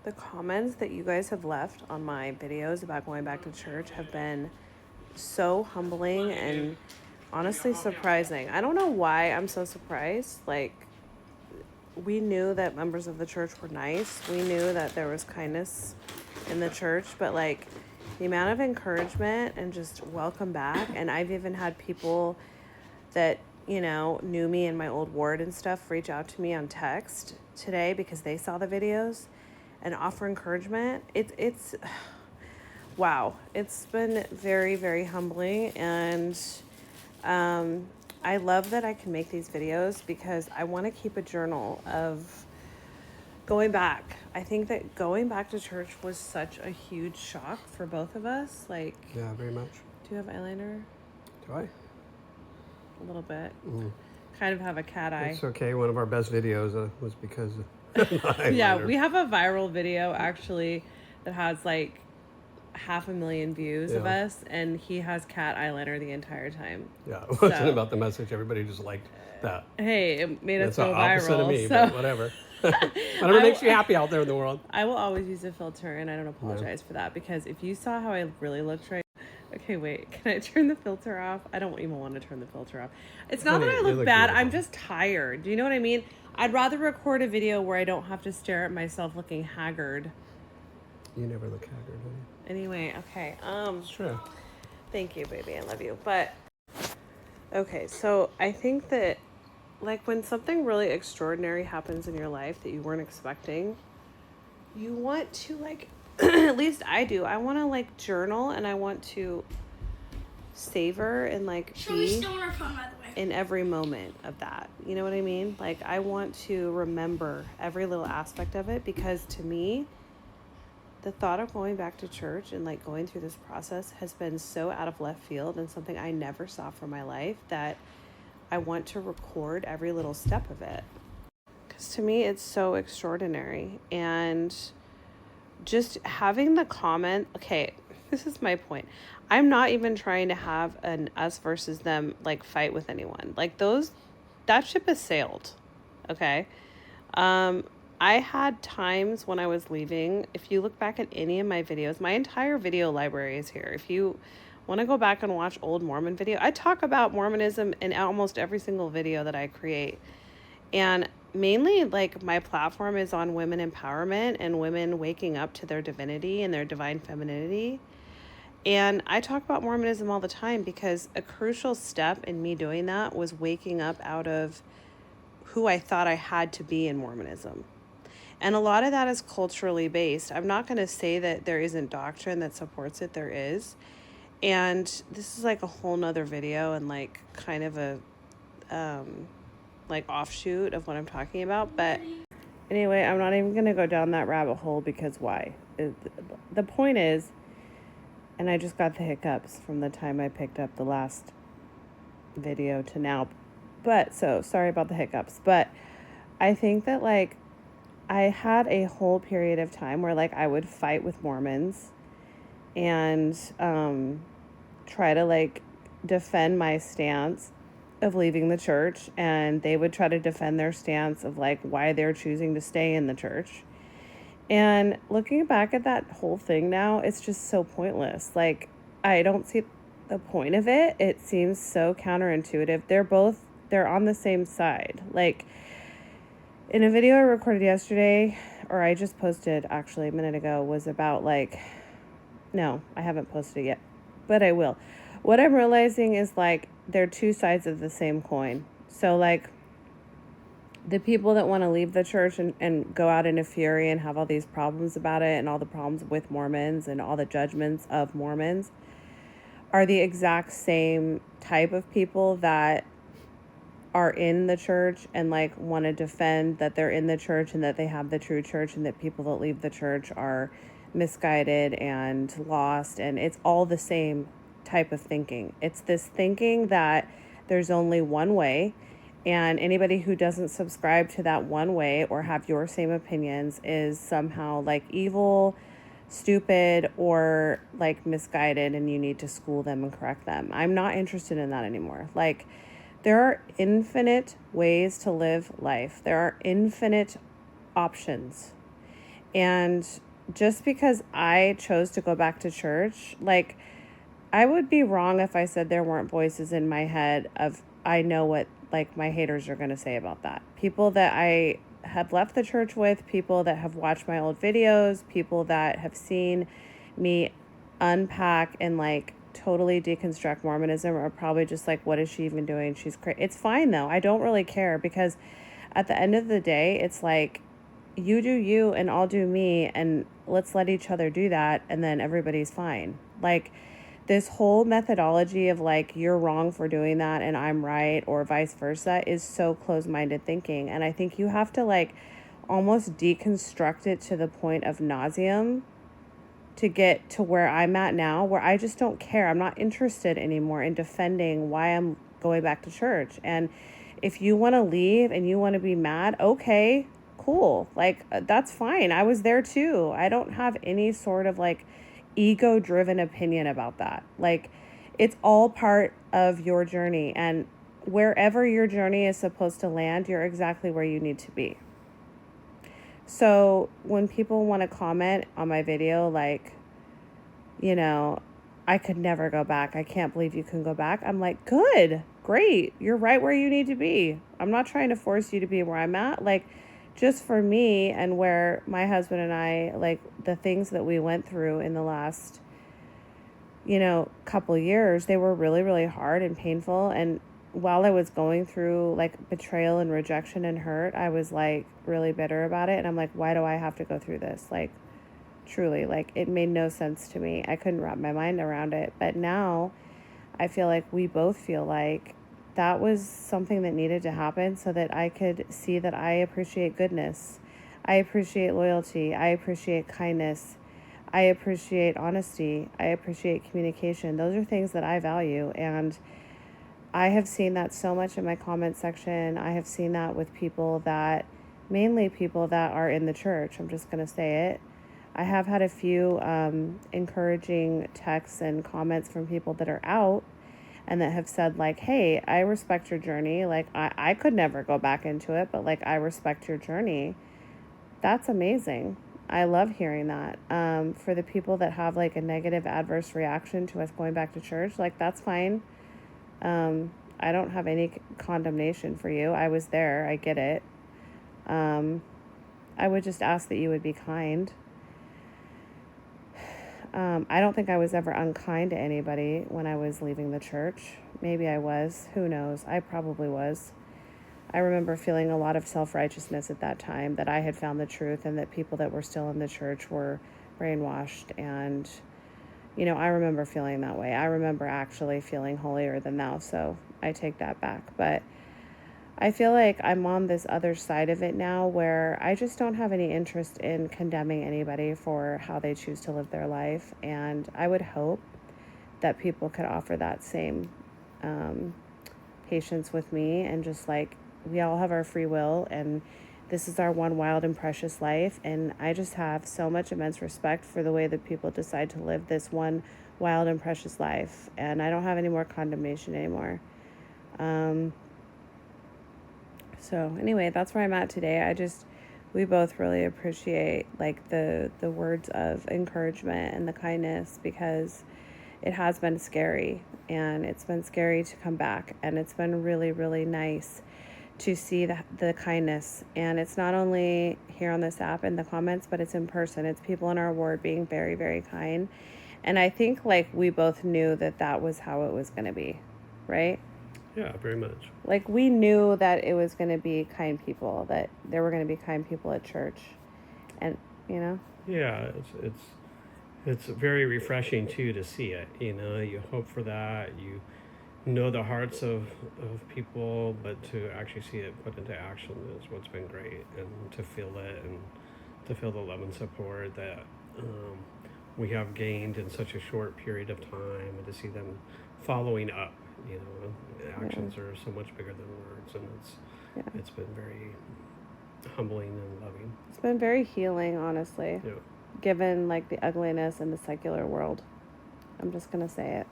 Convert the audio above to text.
The comments that you guys have left on my videos about going back to church have been so humbling and honestly surprising. I don't know why I'm so surprised. Like, we knew that members of the church were nice. We knew that there was kindness in the church, but like the amount of encouragement and just welcome back. And I've even had people that, you know, knew me in my old ward and stuff reach out to me on text today because they saw the videos and offer encouragement. It's wow. It's been very, very humbling. And I love that I can make these videos because I want to keep a journal of going back. I think that going back to church was such a huge shock for both of us. Like, yeah, very much. Do you have eyeliner? Do I? A little bit. Kind of have a cat eye. It's okay. One of our best videos was because of yeah, we have a viral video actually that has like 500,000 views of us, and he has cat eyeliner the entire time. Yeah, it wasn't about the message. Everybody just liked that. Hey, it made us go viral. That's the opposite of me, but whatever. Whatever makes you happy out there in the world. I will always use a filter, and I don't apologize for that, because if you saw how I really looked right. Okay, wait, can I turn the filter off? I don't even want to turn the filter off. It's not that I look bad. Beautiful. I'm just tired. Do you know what I mean? I'd rather record a video where I don't have to stare at myself looking haggard. You never look haggard, do you? Anyway, okay. It's true. Thank you, baby. I love you. But, okay, so I think that, like, when something really extraordinary happens in your life that you weren't expecting, you want to, like, at least I do. I want to, like, journal, and I want to savor and, like, be in every moment of that. You know what I mean? Like, I want to remember every little aspect of it, because to me, the thought of going back to church and like going through this process has been so out of left field and something I never saw for my life that I want to record every little step of it. Because to me, it's so extraordinary. And just having the comment, okay, this is my point. I'm not even trying to have an us versus them like fight with anyone. Like that ship has sailed. Okay. I had times when I was leaving. If you look back at any of my videos, my entire video library is here. If you want to go back and watch old Mormon video, I talk about Mormonism in almost every single video that I create. And mainly, like, my platform is on women empowerment and women waking up to their divinity and their divine femininity. And I talk about Mormonism all the time because a crucial step in me doing that was waking up out of who I thought I had to be in Mormonism. And a lot of that is culturally based. I'm not going to say that there isn't doctrine that supports it. There is. And this is like a whole nother video and like kind of a like offshoot of what I'm talking about. But anyway, I'm not even going to go down that rabbit hole because why? The point is, and I just got the hiccups from the time I picked up the last video to now. But so sorry about the hiccups. But I think that like I had a whole period of time where like I would fight with Mormons and try to like defend my stance of leaving the church, and they would try to defend their stance of like why they're choosing to stay in the church. And looking back at that whole thing now, it's just so pointless. Like, I don't see the point of it. It seems so counterintuitive. They're on the same side. Like, in a video I recorded yesterday, or I just posted actually a minute ago, was about like, no, I haven't posted it yet, but I will. What I'm realizing is like, they're two sides of the same coin. So like, the people that want to leave the church and go out in a fury and have all these problems about it and all the problems with Mormons and all the judgments of Mormons are the exact same type of people that are in the church and like want to defend that they're in the church and that they have the true church, and that people that leave the church are misguided and lost. And it's all the same type of thinking. It's this thinking that there's only one way, and anybody who doesn't subscribe to that one way or have your same opinions is somehow like evil, stupid, or like misguided, and you need to school them and correct them. I'm not interested in that anymore. Like, there are infinite ways to live life. There are infinite options. And just because I chose to go back to church, like, I would be wrong if I said there weren't voices in my head of, I know what, like, my haters are going to say about that. People that I have left the church with, people that have watched my old videos, people that have seen me unpack and, like, totally deconstruct Mormonism are probably just like, what is she even doing? She's crazy. It's fine, though. I don't really care, because at the end of the day, it's like, you do you and I'll do me, and let's let each other do that, and then everybody's fine. Like, this whole methodology of, like, you're wrong for doing that and I'm right, or vice versa, is so closed-minded thinking. And I think you have to, like, almost deconstruct it to the point of nauseum to get to where I'm at now, where I just don't care. I'm not interested anymore in defending why I'm going back to church. And if you want to leave and you want to be mad, okay, cool. Like, that's fine. I was there too. I don't have any sort of, like, ego-driven opinion about that. Like, it's all part of your journey, and wherever your journey is supposed to land, you're exactly where you need to be. So when people want to comment on my video, like, you know, I could never go back, I can't believe you can go back, I'm like, good, great, you're right where you need to be. I'm not trying to force you to be where I'm at. Like, just for me and where my husband and I, like, the things that we went through in the last, couple years, they were really, really hard and painful. And while I was going through, like, betrayal and rejection and hurt, I was, like, really bitter about it. And I'm like, why do I have to go through this? Like, truly, like, it made no sense to me. I couldn't wrap my mind around it. But now I feel like we both feel like that was something that needed to happen so that I could see that I appreciate goodness. I appreciate loyalty. I appreciate kindness. I appreciate honesty. I appreciate communication. Those are things that I value. And I have seen that so much in my comment section. I have seen that with mainly people that are in the church. I'm just going to say it. I have had a few encouraging texts and comments from people that are out and that have said, like, hey, I respect your journey. Like, I could never go back into it, but, like, I respect your journey. That's amazing. I love hearing that. For the people that have, like, a negative adverse reaction to us going back to church, like, that's fine. I don't have any condemnation for you. I was there. I get it. I would just ask that you would be kind. I don't think I was ever unkind to anybody when I was leaving the church. Maybe I was. Who knows? I probably was. I remember feeling a lot of self-righteousness at that time, that I had found the truth and that people that were still in the church were brainwashed. And, I remember feeling that way. I remember actually feeling holier than thou, so I take that back. But I feel like I'm on this other side of it now, where I just don't have any interest in condemning anybody for how they choose to live their life. And I would hope that people could offer that same patience with me, and just, like, we all have our free will, and this is our one wild and precious life. And I just have so much immense respect for the way that people decide to live this one wild and precious life. And I don't have any more condemnation anymore. So anyway, that's where I'm at today. We both really appreciate, like, the words of encouragement and the kindness, because it has been scary, and it's been scary to come back, and it's been really, really nice to see the kindness. And it's not only here on this app in the comments, but it's in person. It's people in our ward being very, very kind. And I think, like, we both knew that was how it was going to be, right? Yeah, very much. Like, we knew that it was going to be kind people, that there were going to be kind people at church. And, Yeah, it's very refreshing too to see it. You hope for that. You know the hearts of people, but to actually see it put into action is what's been great, and to feel it, and to feel the love and support that we have gained in such a short period of time, and to see them following up. Actions are so much bigger than words, and it's been very humbling and loving. It's been very healing, honestly. Yeah. Given, like, the ugliness in the secular world. I'm just gonna say it.